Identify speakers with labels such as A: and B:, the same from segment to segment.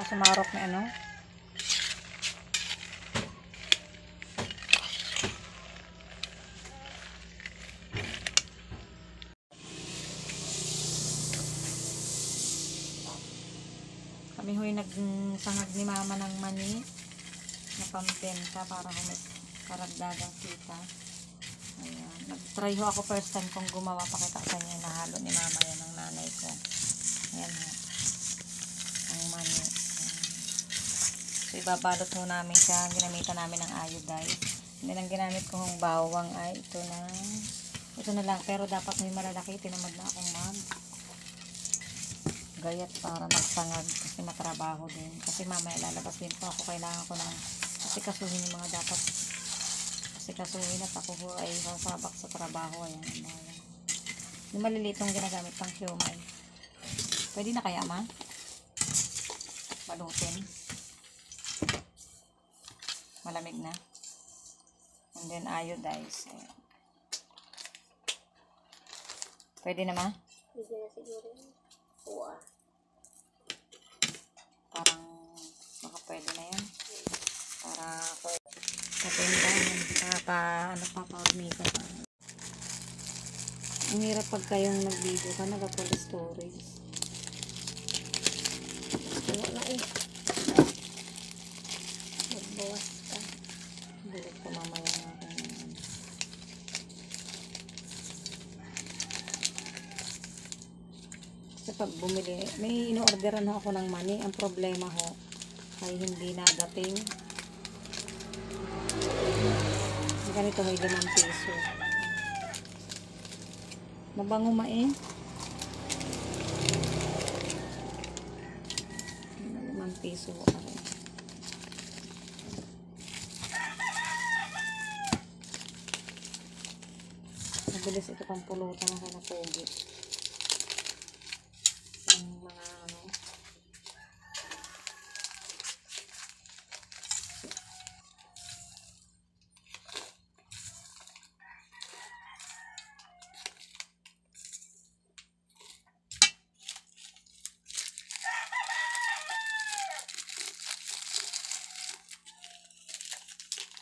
A: sumarok na ano. Kami ho'y nagsangag ni mama ng mani na pampenta para humit karagdagang kita. Ayan. Nag-try ho ako first time kung gumawa. Pakita sa inyo yung nahalo ni mama yan ng nanay ko. Ayan ho. Ang mani. Ayan. So ibabalot ho namin siya. Ginamitan namin ng iodine. And then ang ginamit ko hong bawang ay ito na lang. Pero dapat may malalaki. Tinamad na akong gayat para magsangag kasi matrabaho din. Kasi mamaya lalabas din po ako. Kailangan ko ng asikasuhin yung mga dapat asikasuhin at ako ho ay sasabak sa trabaho. Ayan. Yung malilitong ginagamit pang siomay. Pwede na kaya ma? Balutin. Malamig na. And then iodize. Ayan. Pwede na ma?
B: Pwede na siguro. Oo.
A: Parang baka pwede na yan. Para ako papa-hormiga pa. Ang hirap pag kayong nag-video ka, nag-full storage.
B: Wala eh. Magbawas ka.
A: Bulit ko mamaya na ako. Kasi pag bumili, may ino-orderan ho ako ng mani. Ang problema ho ay hindi nadating. Ganito ho, 5 piso. Mabango ma eh. 5 piso ho pa rin. Mabilis ito pang pulutan ng kanapogi. Yung mga ano.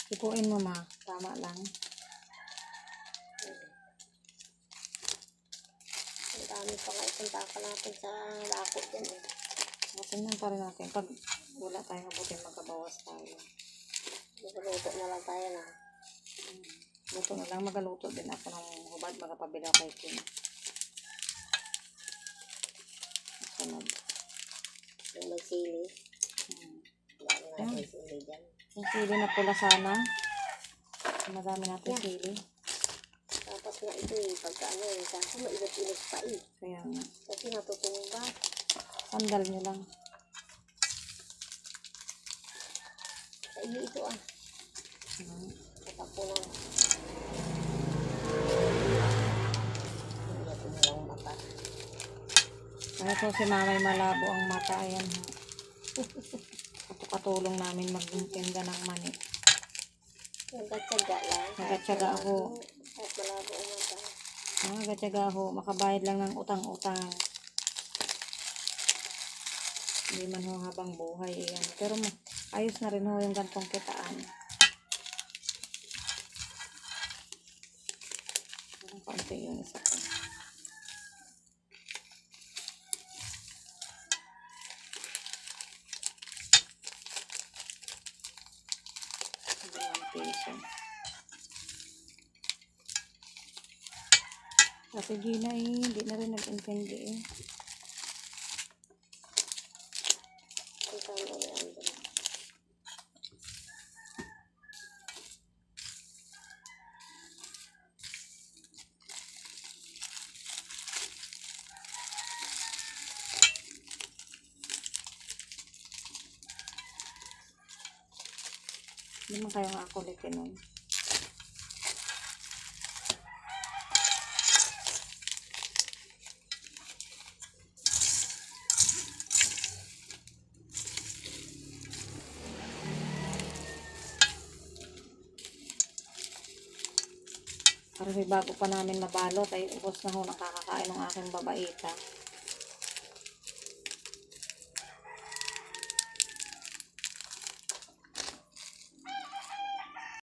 A: Ipuin mo ma. Tama lang.
B: Ang dami pa nga ipunta ka natin sa lako dyan eh.
A: Tingnan pa rin natin. Pag wala tayong abutin, magkabawas tayo.
B: Magluto na lang tayo na.
A: Luto na lang. Magaluto din ako ng hubad. Magapabila kay Kim. Sunod.
B: Yung may sili. Wala nga may sili dyan.
A: Yung sili na pula sana. Madami natin sili.
B: Tapos nga ito eh, pagka ano eh, kasi mailot-ilot pa eh.
A: Kaya nga.
B: Kasi natutumba.
A: Sandal nyo lang.
B: Sa iyo ito ah. Tatapunan. Ito na lang mata.
A: Kaya po si mamay malabo ang mata. Ayan ha. Katulong namin magtinda ng mani.
B: Nagkatsaga lang.
A: Nagkatsaga ako.
B: At malabo ang mata.
A: Nagkatsaga ako. Makabayad lang ng utang-utang. Hindi man ho habang buhay. Ayan. Pero ayos na rin ho yung gantong kitaan. Ang kaunti yung isa ko. Piso. Kasi Gina eh, hindi na rin nag-intindi eh.
B: Ang tama na yan dyan.
A: Hindi man kayo nga kulitin nun. Para may bago pa namin mabalot ay ubos na ho nakakakain ng aking babaita.